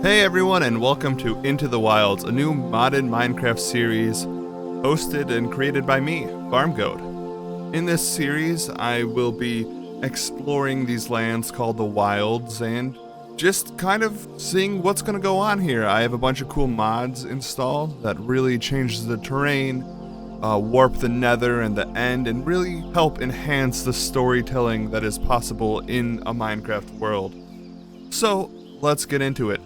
Hey everyone, and welcome to Into the Wilds, a new modded Minecraft series hosted and created by me, FarmGoat. In this series, I will be exploring these lands called the Wilds and just kind of seeing what's going to go on here. I have a bunch of cool mods installed that really change the terrain, warp the nether and the end, and really help enhance the storytelling that is possible in a Minecraft world. So, let's get into it.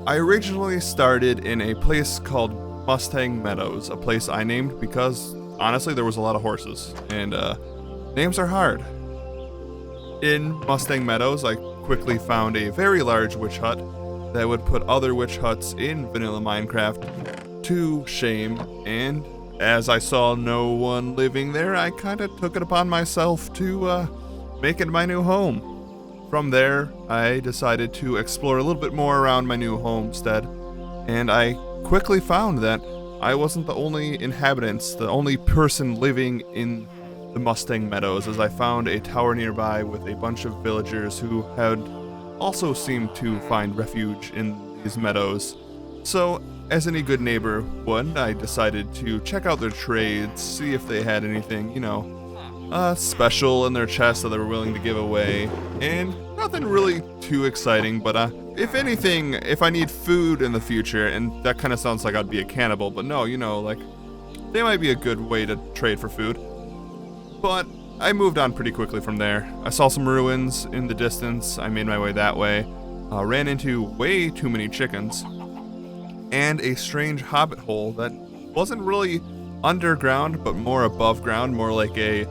I originally started in a place called Mustang Meadows, a place I named because, honestly, there was a lot of horses, and names are hard. In Mustang Meadows, I quickly found a very large witch hut that would put other witch huts in vanilla Minecraft to shame, and as I saw no one living there, I kind of took it upon myself to make it my new home. From there, I decided to explore a little bit more around my new homestead, and I quickly found that I wasn't the only inhabitants, the only person living in the Mustang Meadows, as I found a tower nearby with a bunch of villagers who had also seemed to find refuge in these meadows. So, as any good neighbor would, I decided to check out their trades, see if they had anything, special in their chest that they were willing to give away, and nothing really too exciting, but if anything, if I need food in the future, and that kind of sounds like I'd be a cannibal, but no, they might be a good way to trade for food. But I moved on pretty quickly from there. I saw some ruins in the distance, I made my way that way, ran into way too many chickens, and a strange hobbit hole that wasn't really underground, but more above ground, more like a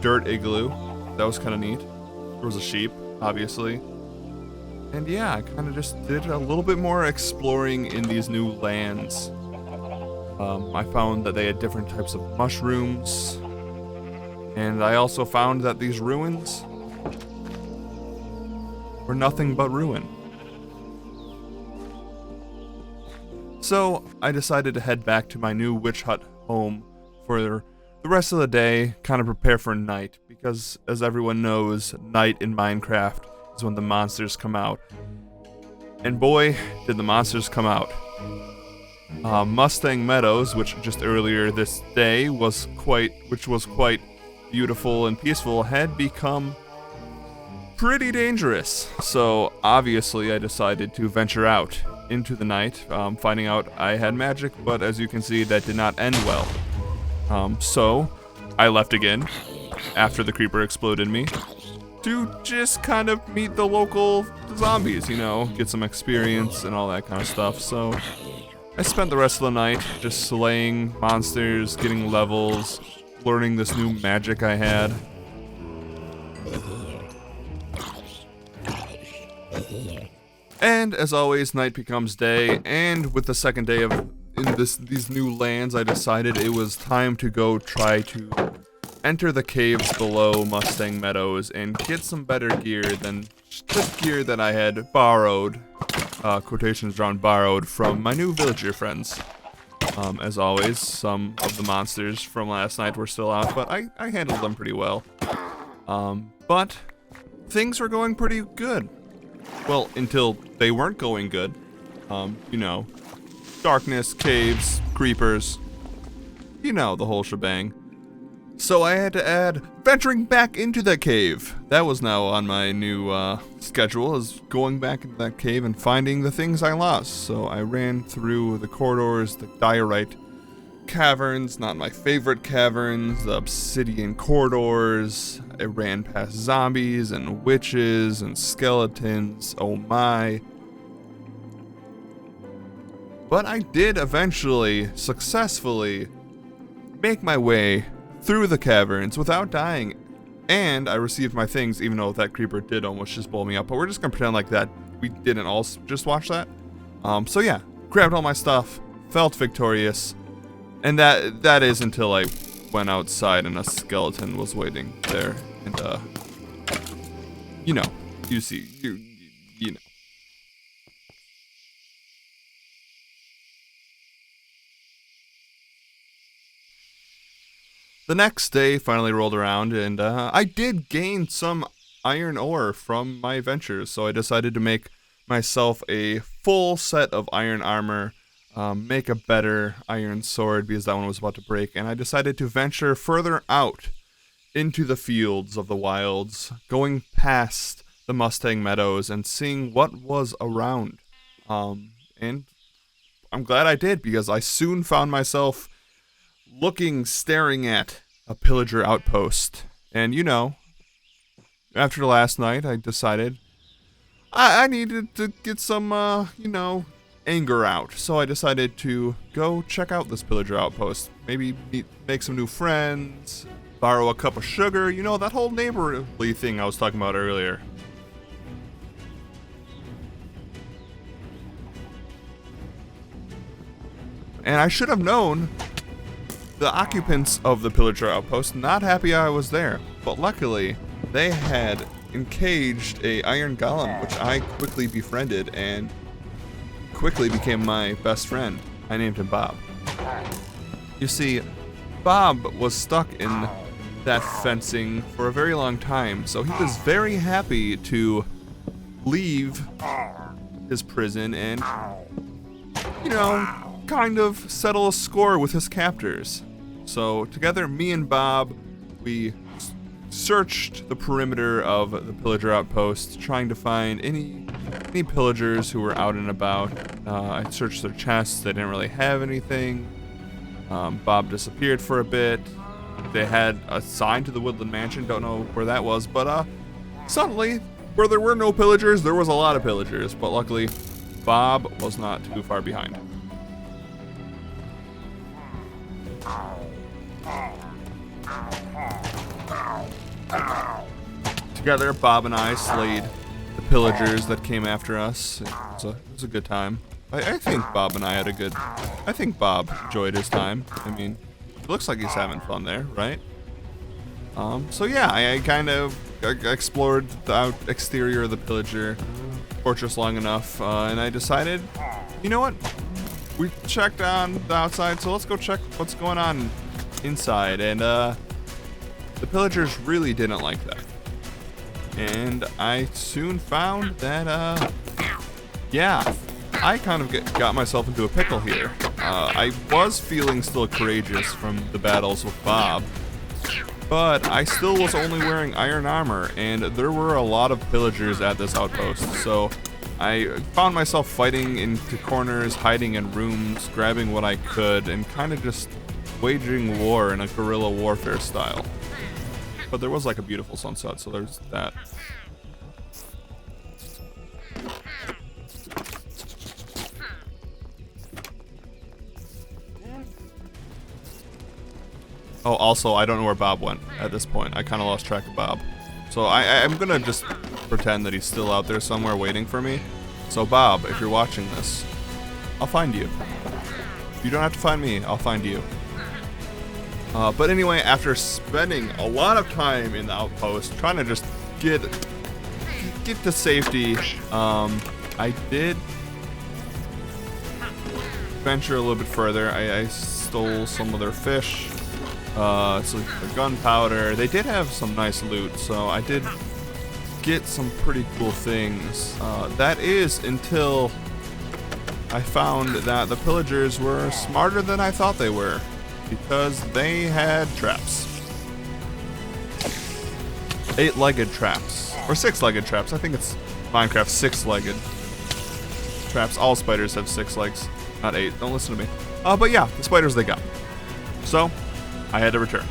dirt igloo. That was kind of neat. There was a sheep, obviously. And yeah, I kind of just did a little bit more exploring in these new lands. I found that they had different types of mushrooms. And I also found that these ruins were nothing but ruin. So I decided to head back to my new witch hut home for the rest of the day, kind of prepare for night, because as everyone knows, night in Minecraft is when the monsters come out. And boy, did the monsters come out. Mustang Meadows, which just earlier this day was quite beautiful and peaceful, had become pretty dangerous. So obviously I decided to venture out into the night, finding out I had magic, but as you can see, that did not end well. So I left again after the creeper exploded me to just kind of meet the local zombies, get some experience and all that kind of stuff. So I spent the rest of the night just slaying monsters, getting levels, learning this new magic I had. And as always, night becomes day, and with the second day in these new lands, I decided it was time to go try to enter the caves below Mustang Meadows and get some better gear than the gear that I had borrowed, quotations drawn borrowed, from my new villager friends. As always, some of the monsters from last night were still out, but I handled them pretty well. But things were going pretty good. Well, until they weren't going good. Darkness, caves, creepers, the whole shebang. So I had to add venturing back into that cave. That was now on my new schedule, is going back into that cave and finding the things I lost. So I ran through the corridors, the diorite caverns, not my favorite caverns, the obsidian corridors. I ran past zombies and witches and skeletons, oh my. But I did eventually, successfully, make my way through the caverns without dying. And I received my things, even though that creeper did almost just blow me up. But we're just gonna pretend like that we didn't all just watch that. So yeah, grabbed all my stuff, felt victorious. And that is until I went outside and a skeleton was waiting there. And, you know. The next day finally rolled around, and I did gain some iron ore from my ventures, so I decided to make myself a full set of iron armor, make a better iron sword because that one was about to break, and I decided to venture further out into the fields of the wilds, going past the Mustang Meadows and seeing what was around. And I'm glad I did, because I soon found myself staring at a Pillager Outpost. And you know, after last night, I decided I needed to get some, anger out. So I decided to go check out this Pillager Outpost. Maybe make some new friends, borrow a cup of sugar, you know, that whole neighborly thing I was talking about earlier. And I should have known the occupants of the Pillager Outpost not happy I was there. But luckily, they had encaged a iron golem, which I quickly befriended and quickly became my best friend. I named him Bob. You see, Bob was stuck in that fencing for a very long time, so he was very happy to leave his prison and, you know, kind of settle a score with his captors. So together, me and Bob, we searched the perimeter of the Pillager Outpost, trying to find any pillagers who were out and about. I searched their chests. They didn't really have anything. Bob disappeared for a bit. They had a sign to the Woodland Mansion. Don't know where that was, but suddenly, where there were no pillagers, there was a lot of pillagers. But luckily, Bob was not too far behind. Together, Bob and I slayed the pillagers that came after us. It was a good time. I think Bob and I had a good... I think Bob enjoyed his time. I mean, it looks like he's having fun there, right? So yeah, I kind of explored the exterior of the Pillager fortress long enough, and I decided, you know what? We checked on the outside, so let's go check what's going on inside. And the pillagers really didn't like that. And I soon found that, yeah, I kind of got myself into a pickle here. I was feeling still courageous from the battles with Bob, but I still was only wearing iron armor, and there were a lot of pillagers at this outpost, so I found myself fighting into corners, hiding in rooms, grabbing what I could, and kind of just waging war in a guerrilla warfare style. But there was like a beautiful sunset, so there's that. Oh, also, I don't know where Bob went at this point. I kind of lost track of Bob. So I'm going to just pretend that he's still out there somewhere waiting for me. So Bob, if you're watching this, I'll find you. You don't have to find me, I'll find you. But anyway, after spending a lot of time in the outpost, trying to just get to safety, I did venture a little bit further. I stole some of their fish, so the gunpowder. They did have some nice loot, so I did get some pretty cool things. That is until I found that the pillagers were smarter than I thought they were, because they had traps. 8-legged traps. Or 6-legged traps. I think it's Minecraft 6-legged traps. All spiders have 6 legs, not 8. Don't listen to me. But yeah, the spiders they got. So, I had to return.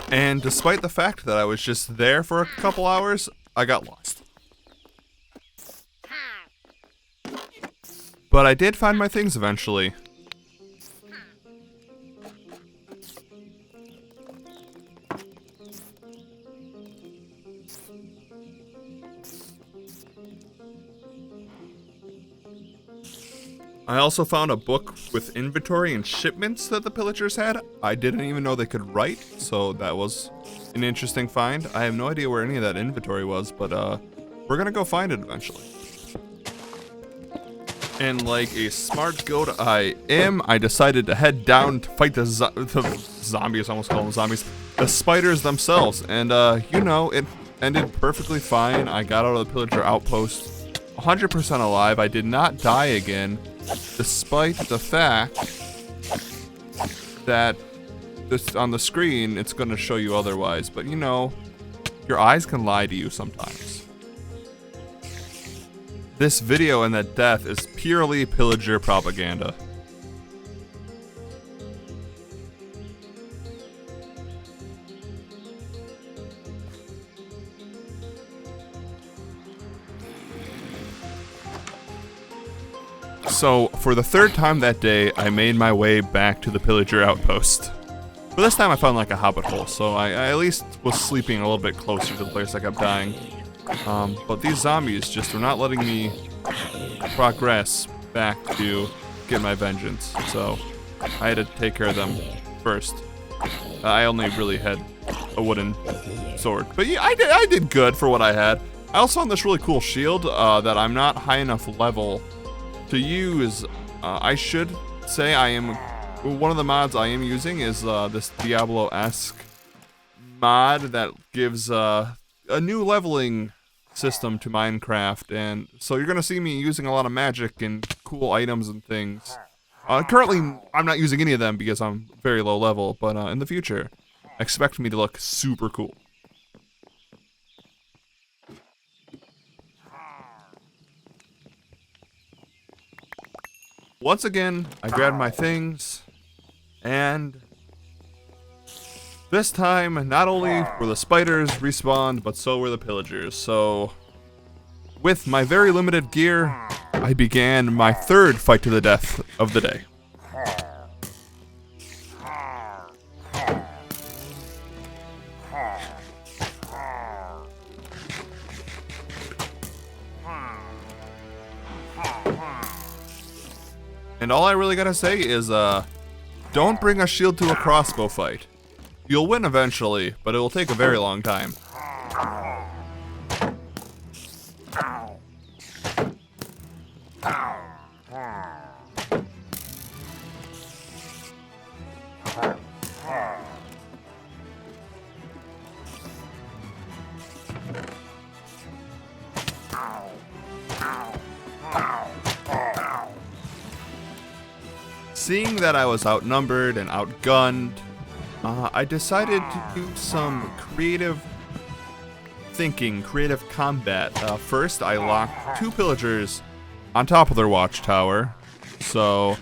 And despite the fact that I was just there for a couple hours, I got lost. But I did find my things eventually. I also found a book with inventory and shipments that the pillagers had. I didn't even know they could write, so that was an interesting find. I have no idea where any of that inventory was, but we're gonna go find it eventually. And like a smart goat I am, I decided to head down to fight the zombies, I almost call them zombies, the spiders themselves. And, you know, it ended perfectly fine. I got out of the Pillager Outpost 100% alive. I did not die again, despite the fact that this on the screen, it's going to show you otherwise. But, you know, your eyes can lie to you sometimes. This video and that death is purely Pillager propaganda. So, for the third time that day, I made my way back to the Pillager Outpost. But this time I found like a hobbit hole, so I at least was sleeping a little bit closer to the place I kept dying. But these zombies just were not letting me progress back to get my vengeance, so I had to take care of them first. I only really had a wooden sword, but yeah, I did good for what I had. I also found this really cool shield that I'm not high enough level to use. I should say one of the mods I am using is this Diablo-esque mod that gives a new leveling system to Minecraft, and so you're gonna see me using a lot of magic and cool items and things. Currently, I'm not using any of them because I'm very low level, but in the future, expect me to look super cool. Once again, I grabbed my things, and this time, not only were the spiders respawned, but so were the pillagers. So, with my very limited gear, I began my third fight to the death of the day. And all I really gotta say is, don't bring a shield to a crossbow fight. You'll win eventually, but it will take a very long time. Seeing that I was outnumbered and outgunned, I decided to do some creative thinking, creative combat. First, I locked two pillagers on top of their watchtower, so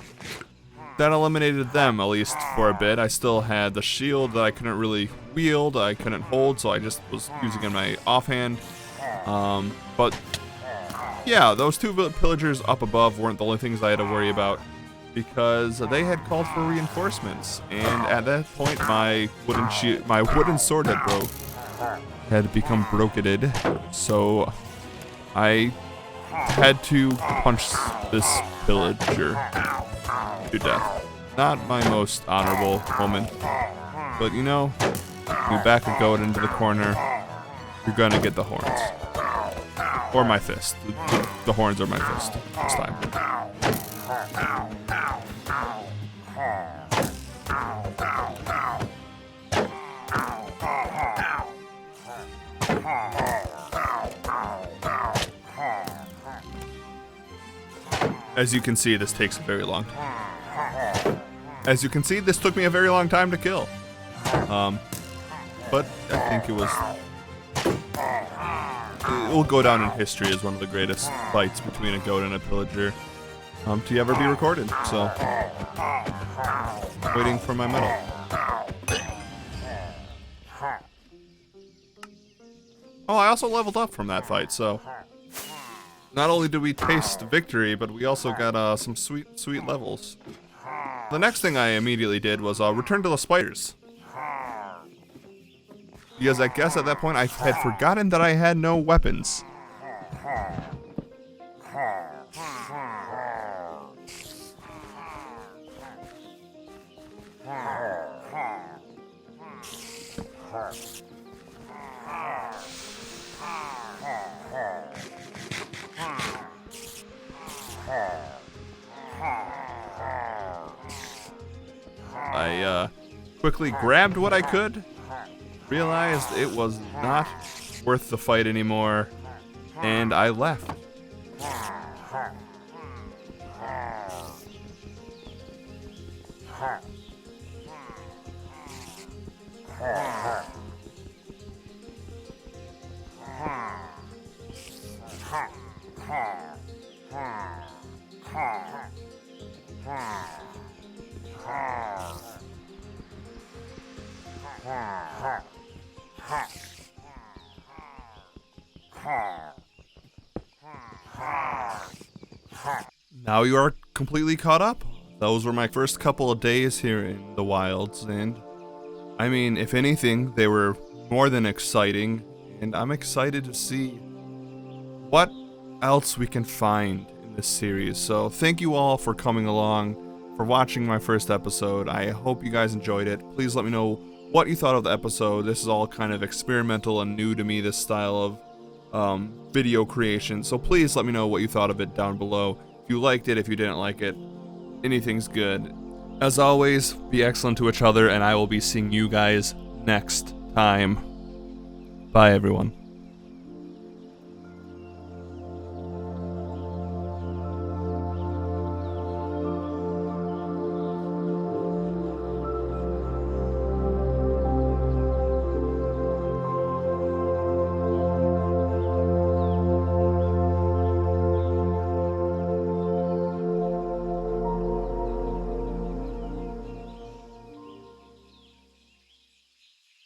that eliminated them, at least for a bit. I still had the shield that I couldn't really wield, I couldn't hold, so I just was using it in my offhand. But yeah, those two pillagers up above weren't the only things I had to worry about, because they had called for reinforcements, and at that point my wooden sword had become broketed, so I had to punch this villager to death. Not my most honorable moment, but you know, you back a goat into the corner, you're gonna get the horns. Or my fist. The horns are my fist this time. As you can see, this takes a very long time. As you can see, this took me a very long time to kill. But I think it will go down in history as one of the greatest fights between a goat and a pillager to ever be recorded. So, waiting for my medal. Oh, I also leveled up from that fight, so not only did we taste victory, but we also got some sweet levels. The next thing I immediately did was return to the spiders. Because I guess at that point I had forgotten that I had no weapons. I quickly grabbed what I could realized it was not worth the fight anymore, and I left. Now you are completely caught up. Those were my first couple of days here in the wilds, and I mean, if anything, they were more than exciting, and I'm excited to see what else we can find in this series. So thank you all for coming along, for watching my first episode. I hope you guys enjoyed it. Please let me know what you thought of the episode. This is all kind of experimental and new to me, this style of video creation. So please let me know what you thought of it down below. If you liked it, if you didn't like it, anything's good. As always, be excellent to each other, and I will be seeing you guys next time. Bye, everyone.